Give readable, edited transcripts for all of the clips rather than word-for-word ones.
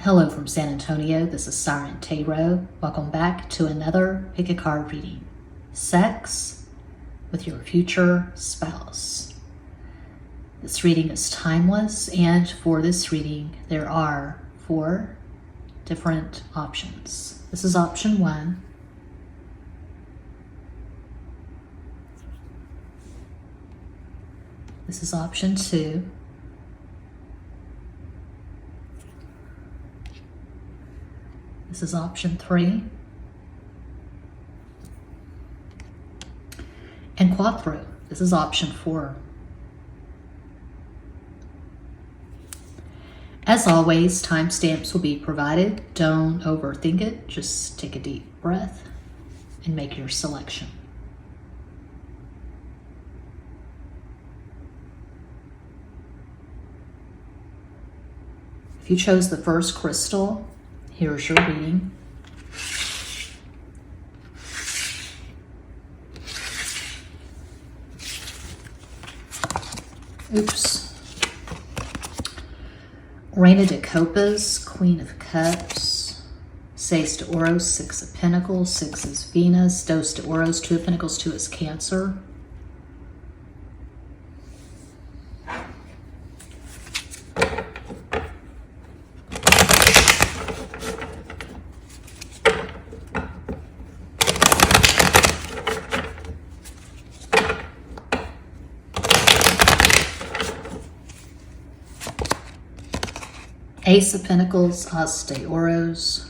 Hello from San Antonio, this is Siren Tarot. Welcome back to another pick a card reading. Sex with your future spouse. This reading is timeless, and for this reading there are 4 different options. This is option 1. This is option 2. This is option 3. And Quattro, this is option 4. As always, timestamps will be provided. Don't overthink it. Just take a deep breath and make your selection. If you chose the first crystal, here's your reading. Oops. Reina de Copas, Queen of Cups. Seis de Oros, 6 of Pentacles. 6 is Venus. Dos de Oros, 2 of Pentacles. 2 is Cancer. Ace of Pentacles, As de Oros.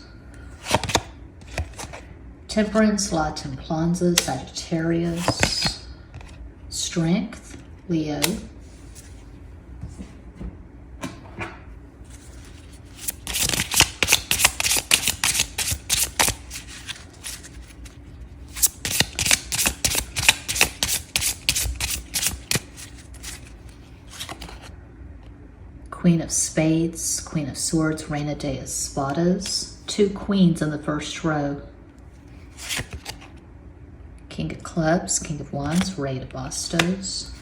Temperance, La Templanza, Sagittarius. Strength, Leo. Queen of Spades, Queen of Swords, Reina de Espadas. 2 queens in the first row. King of Clubs, King of Wands, Rey de Bastos.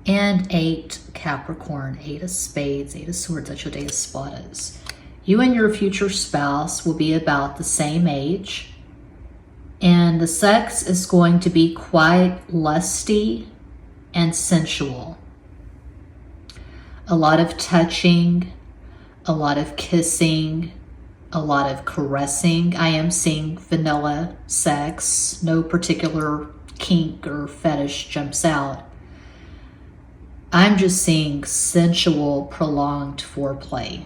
And 8 Capricorn, 8 of Spades, 8 of Swords, 8 de Espadas. You and your future spouse will be about the same age. And the sex is going to be quite lusty and sensual. A lot of touching, a lot of kissing, a lot of caressing. I am seeing vanilla sex. No particular kink or fetish jumps out. I'm just seeing sensual, prolonged foreplay.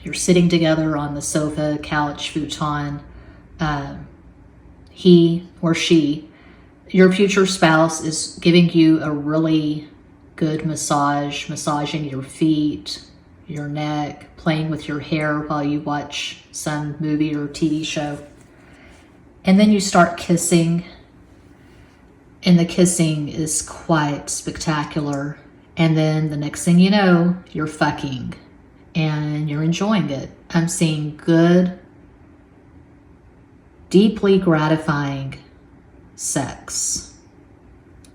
You're sitting together on the sofa, couch, futon. He or she, your future spouse, is giving you a really good massage, massaging your feet, your neck, playing with your hair while you watch some movie or TV show. And then you start kissing, and the kissing is quite spectacular. And then the next thing you know, you're fucking and you're enjoying it. I'm seeing good, deeply gratifying sex.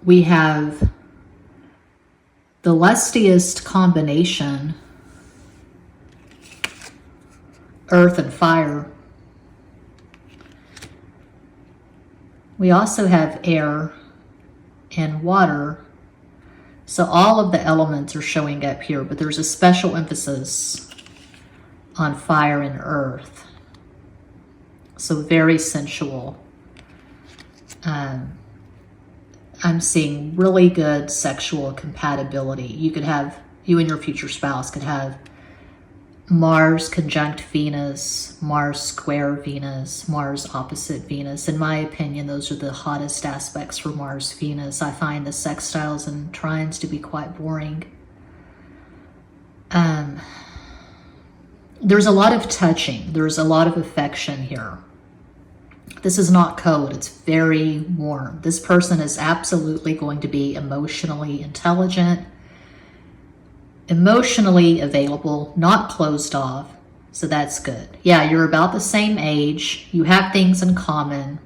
We have the lustiest combination, earth and fire. We also have air and water. So all of the elements are showing up here, but there's a special emphasis on fire and earth. So very sensual. I'm seeing really good sexual compatibility. You and your future spouse could have Mars conjunct Venus, Mars square Venus, Mars opposite Venus. In my opinion, those are the hottest aspects for Mars Venus. I find the sextiles and trines to be quite boring. There's a lot of touching. There's a lot of affection here. This is not cold, it's very warm. This person is absolutely going to be emotionally intelligent, emotionally available, not closed off. So that's good. Yeah, you're about the same age. You have things in common.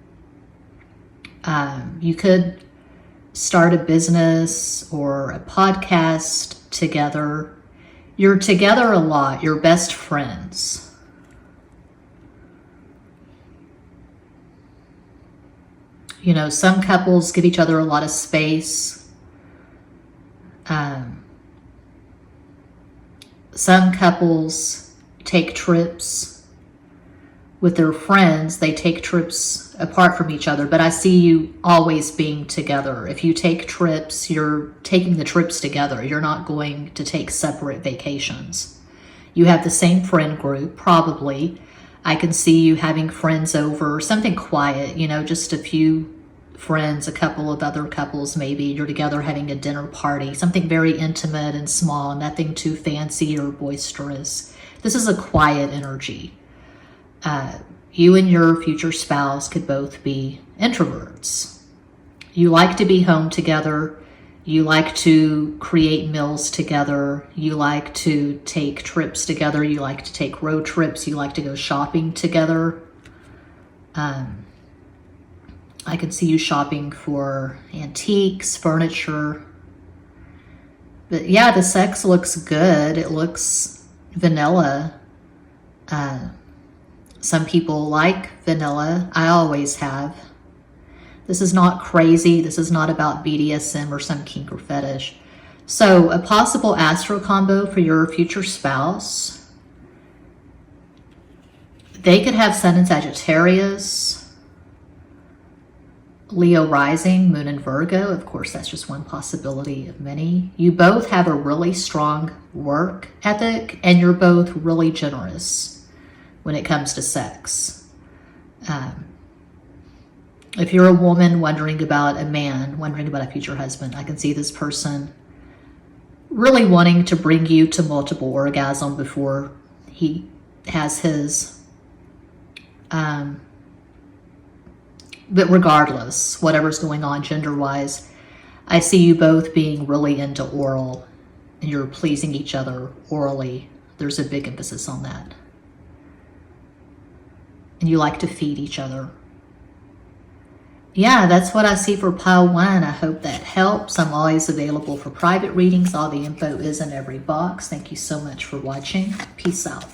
You could start a business or a podcast together. You're together a lot. You're best friends. You know, some couples give each other a lot of space. Some couples take trips with their friends. They take trips apart from each other, but I see you always being together. If you take trips, you're taking the trips together. You're not going to take separate vacations. You have the same friend group, probably. I can see you having friends over, something quiet, you know, just a few friends, a couple of other couples maybe. You're together having a dinner party, something very intimate and small, nothing too fancy or boisterous. This is a quiet energy. You and your future spouse could both be introverts. You like to be home together. You like to create meals together. You like to take trips together. You like to take road trips. You like to go shopping together. I can see you shopping for antiques, furniture. But yeah, the sex looks good. It looks vanilla. Some people like vanilla. I always have. This is not crazy. This is not about BDSM or some kink or fetish. So a possible astro combo for your future spouse. They could have Sun in Sagittarius, Leo rising, Moon in Virgo. Of course, that's just one possibility of many. You both have a really strong work ethic, and you're both really generous when it comes to sex. If you're a woman wondering about a man, wondering about a future husband, I can see this person really wanting to bring you to multiple orgasm before he has his. But regardless, whatever's going on gender-wise, I see you both being really into oral, and you're pleasing each other orally. There's a big emphasis on that. And you like to feed each other. Yeah, that's what I see for pile 1. I hope that helps. I'm always available for private readings. All the info is in every box. Thank you so much for watching. Peace out.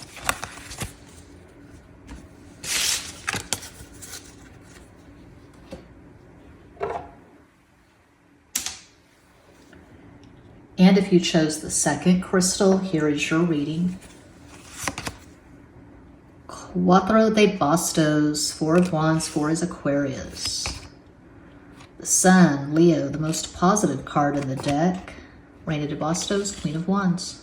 And if you chose the second crystal, here is your reading. Cuatro de Bastos, 4 of Wands, 4 is Aquarius. The Sun, Leo, the most positive card in the deck. Reina de Bastos, Queen of Wands.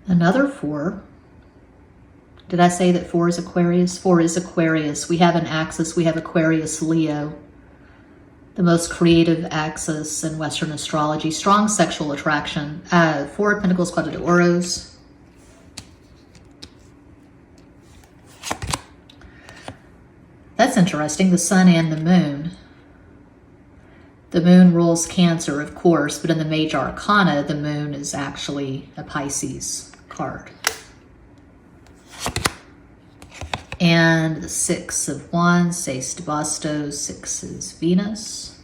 Another 4. Did I say that 4 is Aquarius? 4 is Aquarius. We have an axis. We have Aquarius, Leo. The most creative axis in Western astrology. Strong sexual attraction. 4 of Pentacles, Cuatro de Oros. That's interesting. The Sun and the Moon. The Moon rules Cancer, of course, but in the Major Arcana, the Moon is actually a Pisces card. And the 6 of Wands, 6 de Bastos, 6 is Venus.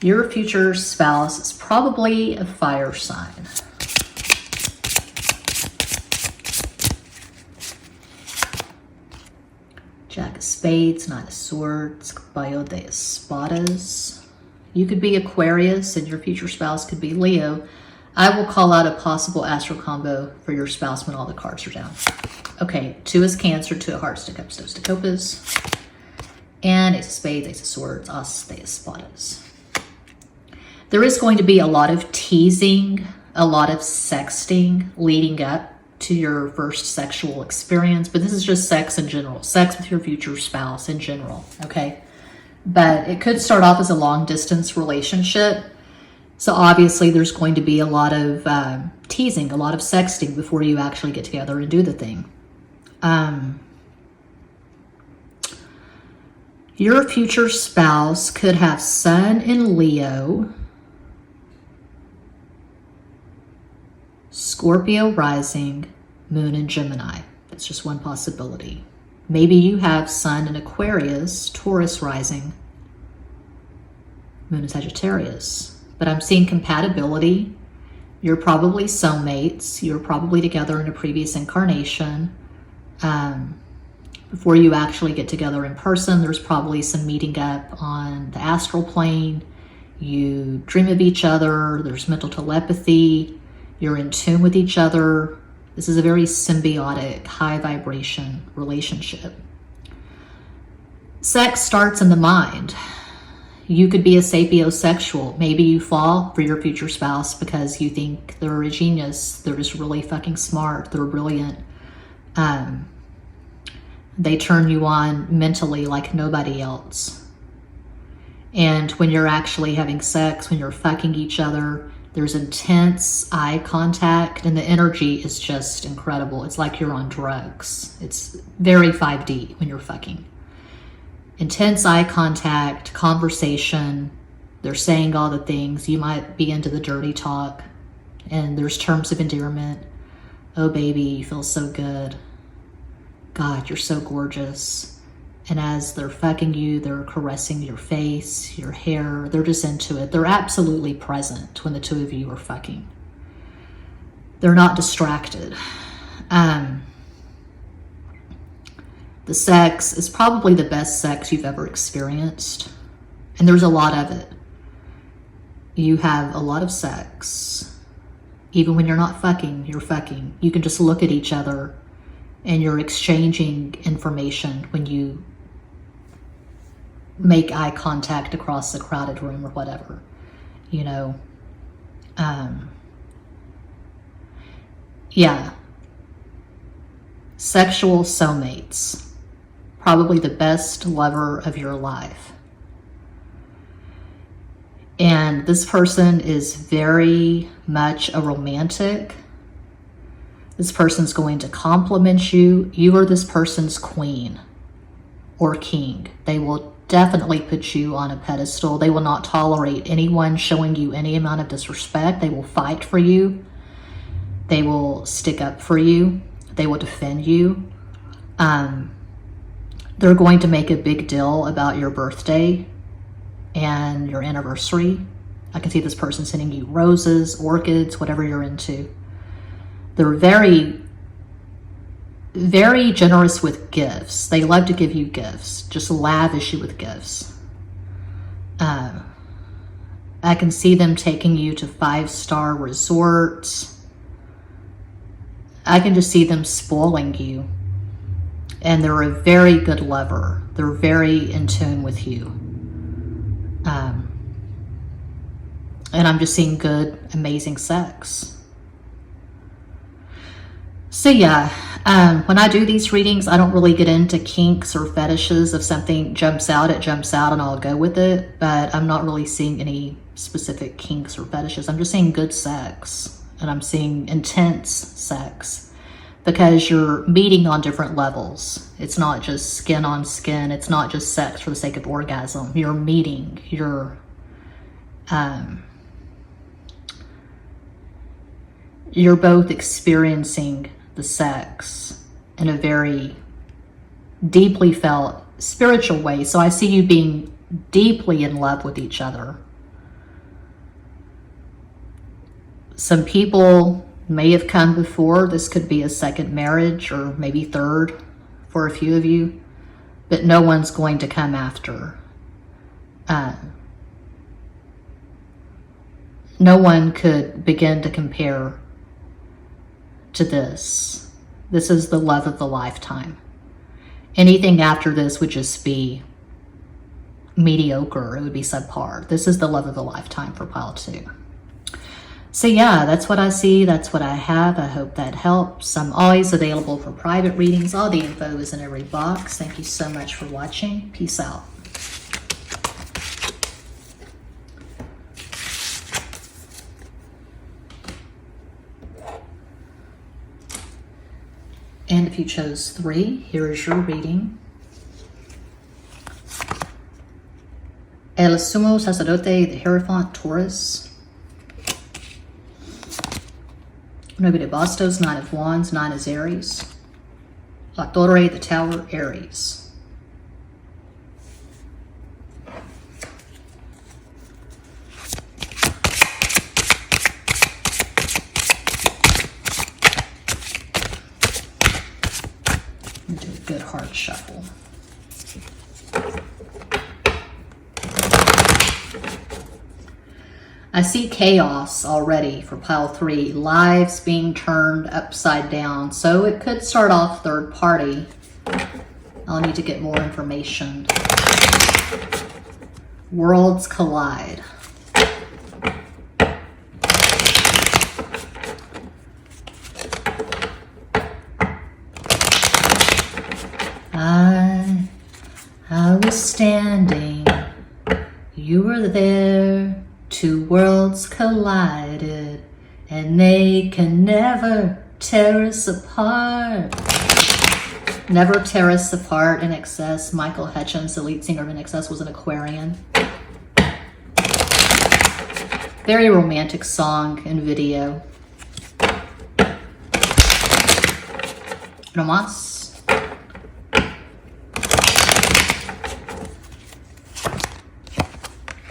Your future spouse is probably a fire sign. Jack of Spades, Knight of Swords, Caballo de Espadas. You could be Aquarius and your future spouse could be Leo. I will call out a possible astro combo for your spouse when all the cards are down. Okay, 2 is Cancer, 2 of Hearts, 2 of Cups, 2 of Copas. And Ace of Spades, Ace of Swords, As de Espadas. There is going to be a lot of teasing, a lot of sexting leading up to your first sexual experience, but this is just sex in general, sex with your future spouse in general, okay? But it could start off as a long distance relationship, So obviously there's going to be a lot of teasing, a lot of sexting before you actually get together and do the thing. Your future spouse could have Sun in Leo, Scorpio rising, Moon in Gemini. That's just one possibility. Maybe you have Sun in Aquarius, Taurus rising, Moon in Sagittarius. But I'm seeing compatibility. You're probably soulmates. You're probably together in a previous incarnation. Before you actually get together in person, there's probably some meeting up on the astral plane. You dream of each other. There's mental telepathy. You're in tune with each other. This is a very symbiotic, high vibration relationship. Sex starts in the mind. You could be a sapiosexual. Maybe you fall for your future spouse because you think they're a genius. They're just really fucking smart. They're brilliant. They turn you on mentally like nobody else. And when you're actually having sex, when you're fucking each other, there's intense eye contact and the energy is just incredible. It's like you're on drugs. It's very 5D when you're fucking. Intense eye contact, conversation. They're saying all the things. You might be into the dirty talk. And there's terms of endearment. Oh, baby, you feel so good. God, you're so gorgeous. And as they're fucking you, they're caressing your face, your hair. They're just into it. They're absolutely present when the two of you are fucking. They're not distracted. The sex is probably the best sex you've ever experienced. And there's a lot of it. You have a lot of sex. Even when you're not fucking, you're fucking. You can just look at each other and you're exchanging information when you make eye contact across a crowded room or whatever, you know. Yeah. Sexual soulmates. Probably the best lover of your life. And this person is very much a romantic. This person's going to compliment you. You are this person's queen or king. They will definitely put you on a pedestal. They will not tolerate anyone showing you any amount of disrespect. They will fight for you. They will stick up for you. They will defend you. They're going to make a big deal about your birthday and your anniversary. I can see this person sending you roses, orchids, whatever you're into. They're very, very generous with gifts. They love to give you gifts, just lavish you with gifts. I can see them taking you to 5-star resorts. I can just see them spoiling you. And they're a very good lover. They're very in tune with you. And I'm just seeing good, amazing sex. So yeah, when I do these readings, I don't really get into kinks or fetishes. If something jumps out, it jumps out and I'll go with it. But I'm not really seeing any specific kinks or fetishes. I'm just seeing good sex. And I'm seeing intense sex. Because you're meeting on different levels. It's not just skin on skin. It's not just sex for the sake of orgasm. You're meeting. You're both experiencing the sex in a very deeply felt spiritual way. So I see you being deeply in love with each other. Some people may have come before. This could be a second marriage or maybe third for a few of you, but no one's going to come after. No one could begin to compare to this. This is the love of the lifetime. Anything after this would just be mediocre. It would be subpar. This is the love of the lifetime for pile 2. So yeah, that's what I see. That's what I have. I hope that helps. I'm always available for private readings. All the info is in every box. Thank you so much for watching. Peace out. And if you chose 3, here is your reading. El Sumo Sacerdote, the Hierophant, Taurus. 9 de Bastos, 9 of Wands, 9 is Aries. La Torre, the Tower, Aries. Do a good hard shuffle. I see chaos already for pile 3, lives being turned upside down. So it could start off third party. I'll need to get more information. Worlds collide. I was standing, you were there, 2 worlds collided, and they can never tear us apart. Never tear us apart. In Excess, Michael Hutchins, the lead singer of In Excess, was an Aquarian. Very romantic song and video. Nomás.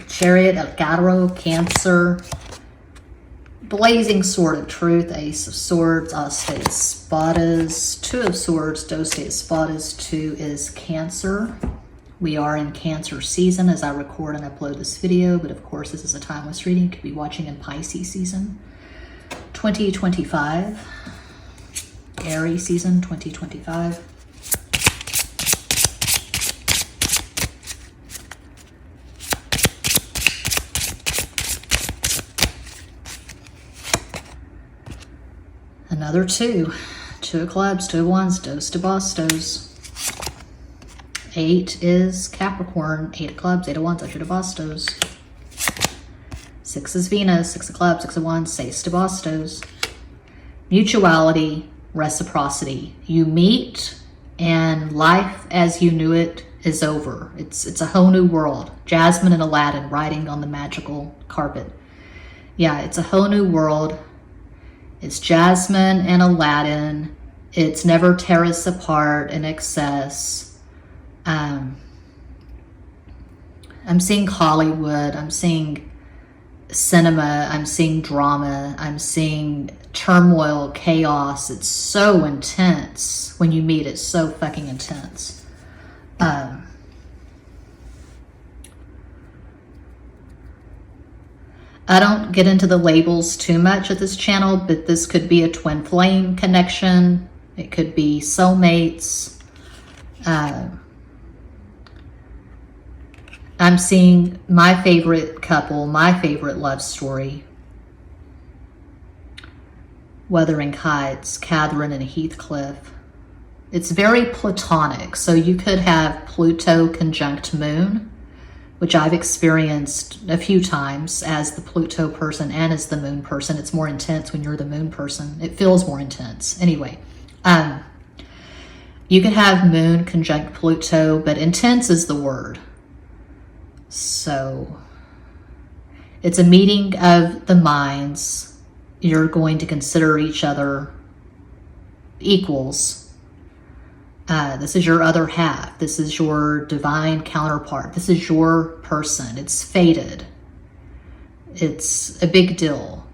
Chariot, El Carro, Cancer. Blazing Sword of Truth, Ace of Swords, As de Espadas, 2 of Swords, Dos de Espadas, 2 is Cancer. We are in Cancer season as I record and upload this video, but of course this is a timeless reading. You could be watching in Pisces season 2025, Aries season 2025. Another 2 of Clubs, 2 of Wands, Dos de Bastos. 8 is Capricorn, 8 of Clubs, 8 of Wands, 8 de Bastos. 6 is Venus, 6 of Clubs, 6 of Wands, 6 de Bastos. Mutuality, reciprocity. You meet and life as you knew it is over. It's a whole new world. Jasmine and Aladdin riding on the magical carpet. Yeah, it's a whole new world. It's Jasmine and Aladdin. It's never tear us apart, In Excess. I'm seeing Hollywood. I'm seeing cinema. I'm seeing drama. I'm seeing turmoil, chaos. It's so intense when you meet. It's so fucking intense. I don't get into the labels too much at this channel, but this could be a twin flame connection. It could be soulmates. I'm seeing my favorite couple, my favorite love story. Wuthering Heights, Catherine and Heathcliff. It's very platonic. So you could have Pluto conjunct Moon, which I've experienced a few times as the Pluto person and as the Moon person. It's more intense when you're the Moon person. It feels more intense. Anyway, you could have Moon conjunct Pluto, but intense is the word. So it's a meeting of the minds. You're going to consider each other equals. This is your other half. This is your divine counterpart. This is your person. It's fated. It's a big deal.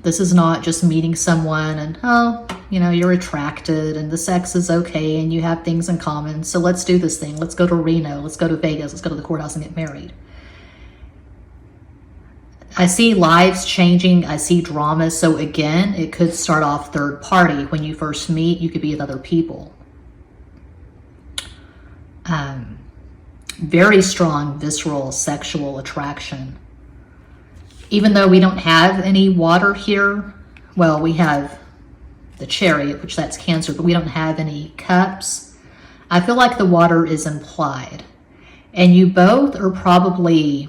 This is not just meeting someone and, oh, you know, you're attracted and the sex is okay and you have things in common. So let's do this thing. Let's go to Reno. Let's go to Vegas. Let's go to the courthouse and get married. I see lives changing. I see drama. So again, it could start off third party. When you first meet, you could be with other people. Very strong visceral sexual attraction. Even though we don't have any water here, well, we have the Chariot, which that's Cancer, but we don't have any cups. I feel like the water is implied. And you both are probably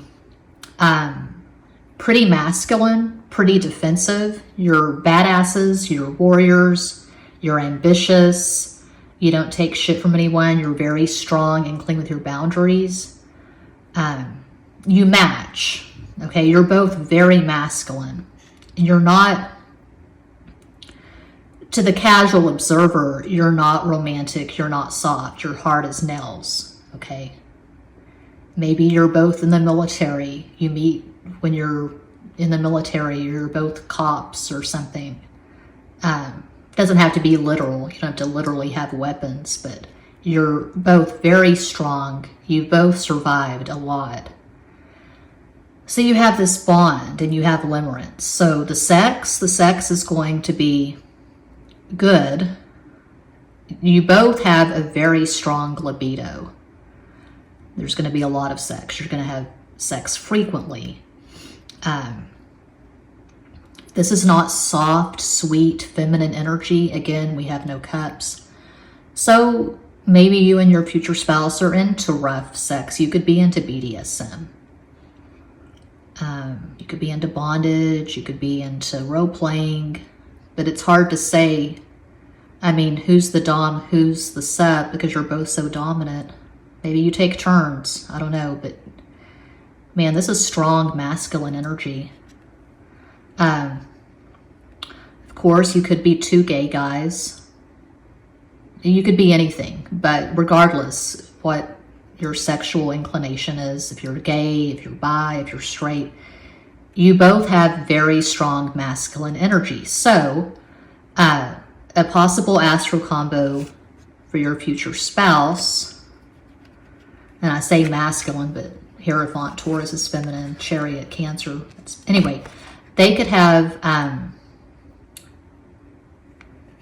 pretty masculine, pretty defensive. You're badasses, you're warriors, You're ambitious. You don't take shit from anyone. You're very strong and clean with your boundaries. You match. Okay, you're both very masculine. And you're not, to the casual observer, you're not romantic. You're not soft. You're hard as nails. Okay. Maybe you're both in the military. You meet when you're in the military. You're both cops or something. Doesn't have to be literal. You don't have to literally have weapons, but you're both very strong. You've both survived a lot. So you have this bond and you have limerence. So the sex is going to be good. You both have a very strong libido. There's going to be a lot of sex. You're going to have sex frequently. This is not soft, sweet, feminine energy. Again, we have no cups. So maybe you and your future spouse are into rough sex. You could be into BDSM. You could be into bondage. You could be into role-playing. But it's hard to say, I mean, who's the dom, who's the sub, because you're both so dominant. Maybe you take turns. I don't know, but man, this is strong masculine energy. Of course, you could be two gay guys. You could be anything, but regardless what your sexual inclination is, if you're gay, if you're bi, if you're straight, you both have very strong masculine energy. So, a possible astro combo for your future spouse, and I say masculine, but Hierophant, Taurus is feminine, Chariot, Cancer. Anyway, they could have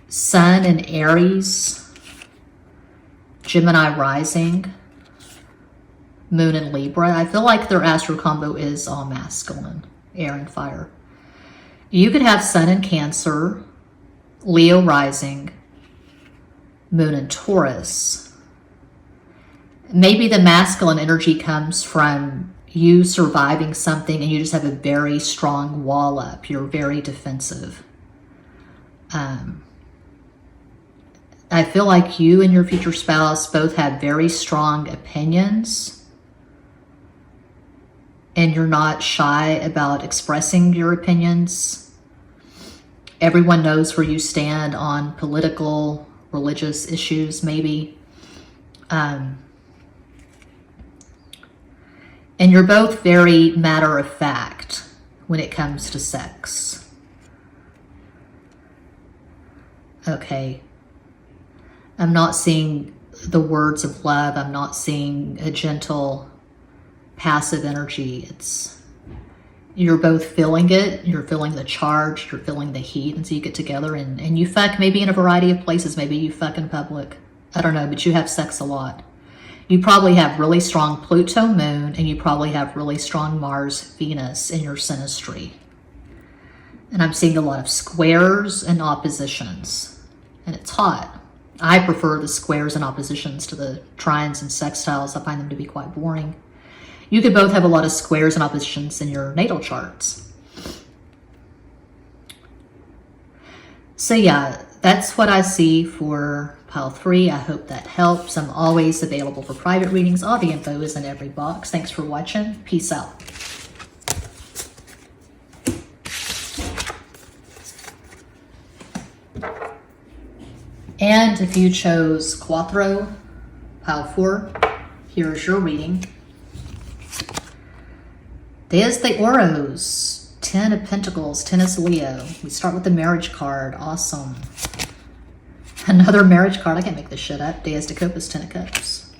Sun in Aries, Gemini rising, Moon in Libra. I feel like their astro combo is all masculine, air and fire. You could have Sun in Cancer, Leo rising, Moon in Taurus. Maybe the masculine energy comes from you surviving something and you just have a very strong wall up. You're very defensive. I feel like you and your future spouse both have very strong opinions and you're not shy about expressing your opinions. Everyone knows where you stand on political, religious issues, maybe. And you're both very matter of fact when it comes to sex. Okay. I'm not seeing the words of love. I'm not seeing a gentle, passive energy. You're both feeling it. You're feeling the charge. You're feeling the heat. And so you get together and you fuck maybe in a variety of places. Maybe you fuck in public. I don't know, but you have sex a lot. You probably have really strong Pluto moon and you probably have really strong Mars Venus in your synastry. And I'm seeing a lot of squares and oppositions. And it's hot. I prefer the squares and oppositions to the trines and sextiles. I find them to be quite boring. You could both have a lot of squares and oppositions in your natal charts. So yeah, that's what I see for pile 3. I hope that helps. I'm always available for private readings. All the info is in every box. Thanks for watching. Peace out. And if you chose Cuatro, pile 4, here's your reading. Desde Oros, 10 of Pentacles, 10 is Leo. We start with the marriage card. Awesome. Another marriage card. I can't make this shit up. Deus de Copas, 10 of Cups.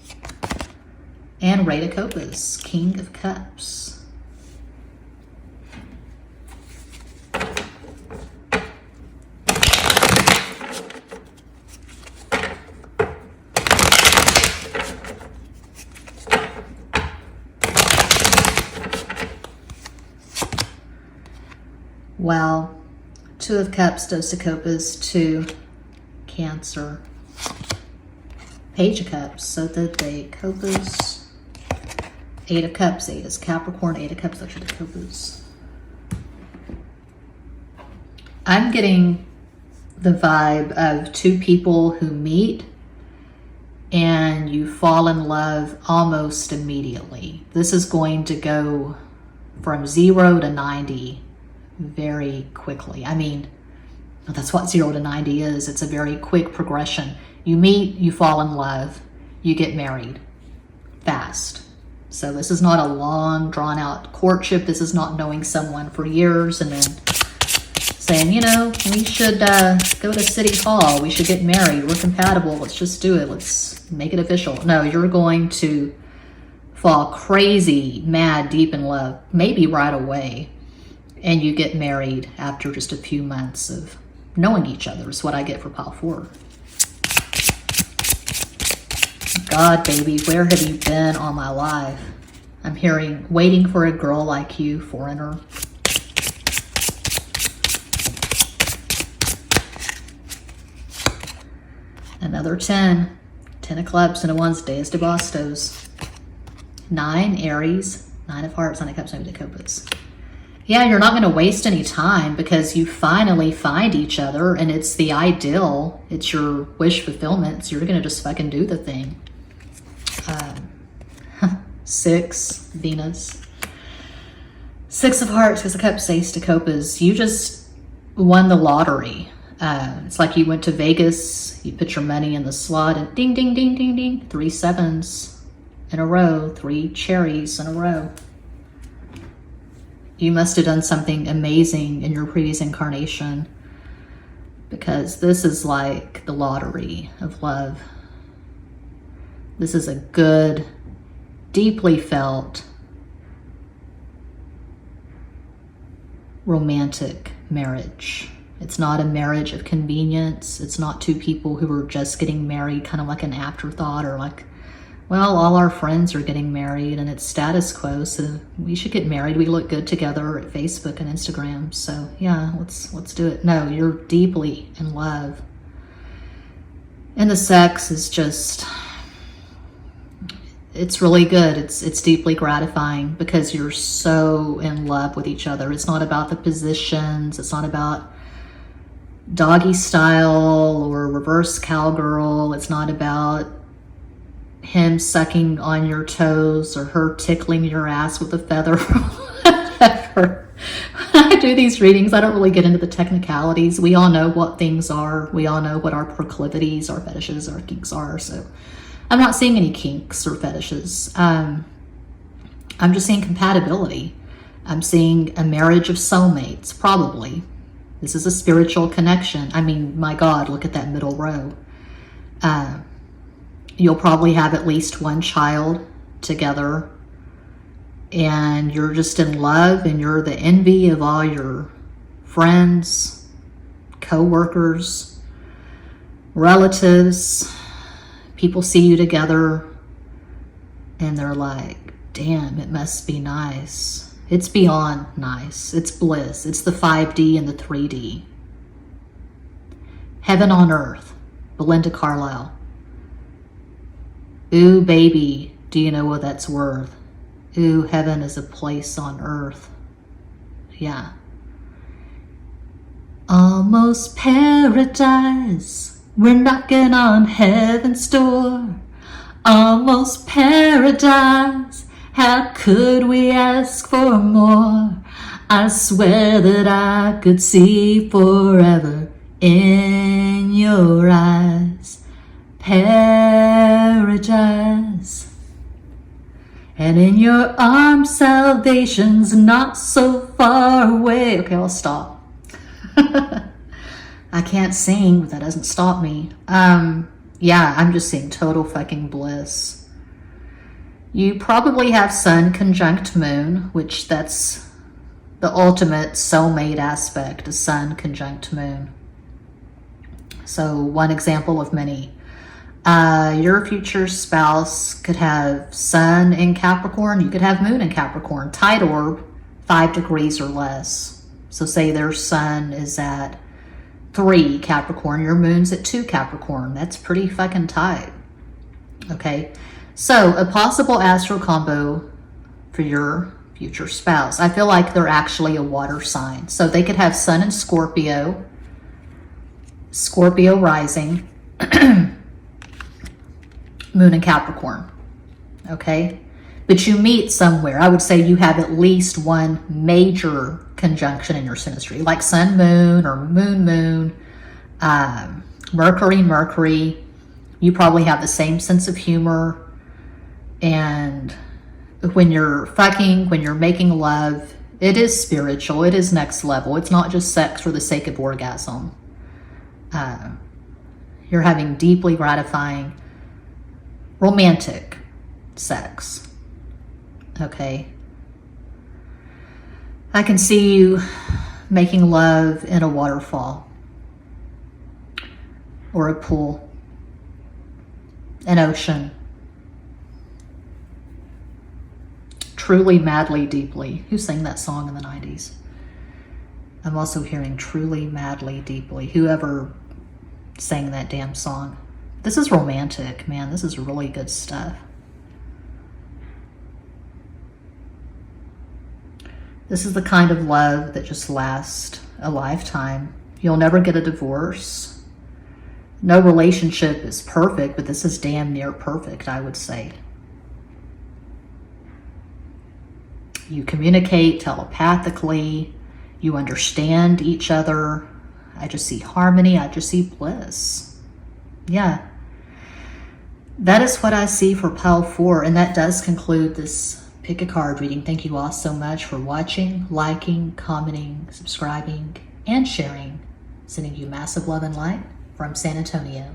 And Rey de Copas, King of Cups. Wow. 2 of Cups, Dos de Copas, 2 Cancer. Page of Cups, Sota de Copas. 8 of Cups, 8 is Capricorn, 8 of Cups, Ocho de Copas. I'm getting the vibe of two people who meet and you fall in love almost immediately. This is going to go from 0 to 90 very quickly. I mean, that's what 0 to 90 is. It's a very quick progression. You meet, you fall in love, you get married fast. So this is not a long, drawn out courtship. This is not knowing someone for years and then saying, you know, we should go to City Hall. We should get married. We're compatible. Let's just do it. Let's make it official. No, you're going to fall crazy, mad, deep in love, maybe right away. And you get married after just a few months of knowing each other is what I get for pile 4. God, baby, where have you been all my life? I'm hearing, waiting for a girl like you, foreigner. Another 10. 10 of clubs and a 1's Deus de Bastos. 9, Aries. 9 of hearts, 9 of cups, 9 of copas. Yeah, you're not going to waste any time because you finally find each other and it's the ideal. It's your wish fulfillment. So you're going to just fucking do the thing. 6, Venus. 6 of hearts, 6 of cups, ace de copas. You just won the lottery. It's like you went to Vegas, you put your money in the slot and ding, ding, ding, ding, ding. 3 7s in a row, 3 cherries in a row. You must have done something amazing in your previous incarnation because this is like the lottery of love. This is a good, deeply felt, romantic marriage. It's not a marriage of convenience. It's not two people who are just getting married, kind of like an afterthought or like, well, all our friends are getting married and it's status quo, so we should get married. We look good together at Facebook and Instagram. So yeah, let's do it. No, you're deeply in love. And the sex is just, it's really good. It's deeply gratifying because you're so in love with each other. It's not about the positions. It's not about doggy style or reverse cowgirl. It's not about him sucking on your toes or her tickling your ass with a feather. Whatever. When I do these readings, I don't really get into the technicalities. We all know what things are. We all know what our proclivities, our fetishes, our kinks are. So I'm not seeing any kinks or fetishes. I'm just seeing compatibility. I'm seeing a marriage of soulmates, probably. This is a spiritual connection. I mean, my God, look at that middle row. You'll probably have at least one child together and you're just in love and you're the envy of all your friends, co-workers, relatives. People see you together and they're like, damn, it must be nice. It's beyond nice. It's bliss. It's the 5D and the 3D. Heaven on earth. Belinda Carlisle. Ooh, baby, do you know what that's worth? Ooh, heaven is a place on earth. Yeah. Almost paradise. We're knocking on heaven's door. Almost paradise. How could we ask for more? I swear that I could see forever in your eyes. Paradise. And in your arms, salvation's not so far away. Okay, I'll stop. I can't sing, but that doesn't stop me. Yeah, I'm just seeing total fucking bliss. You probably have Sun conjunct Moon, which that's the ultimate soulmate aspect, a Sun conjunct Moon. So one example of many. Your future spouse could have Sun in Capricorn. You could have Moon in Capricorn. Tight orb, 5 degrees or less. So say their Sun is at 3 Capricorn, your Moon's at 2 Capricorn. That's pretty fucking tight. Okay, so a possible astral combo for your future spouse. I feel like they're actually a water sign. So they could have Sun in Scorpio, Scorpio rising, Moon in Capricorn, okay? But you meet somewhere. I would say you have at least one major conjunction in your synastry, like Sun, Moon, or Moon, Moon, Mercury, Mercury. You probably have the same sense of humor. And when you're fucking, when you're making love, it is spiritual. It is next level. It's not just sex for the sake of orgasm. You're having deeply gratifying, romantic sex. Okay. I can see you making love in a waterfall or a pool, an ocean. Truly, madly, deeply. Who sang that song in the 90s? I'm also hearing truly, madly, deeply. Whoever sang that damn song. This is romantic, man. This is really good stuff. This is the kind of love that just lasts a lifetime. You'll never get a divorce. No relationship is perfect, but this is damn near perfect, I would say. You communicate telepathically. You understand each other. I just see harmony. I just see bliss. Yeah. That is what I see for pile 4. And that does conclude this pick a card reading. Thank you all so much for watching, liking, commenting, subscribing, and sharing. Sending you massive love and light from San Antonio.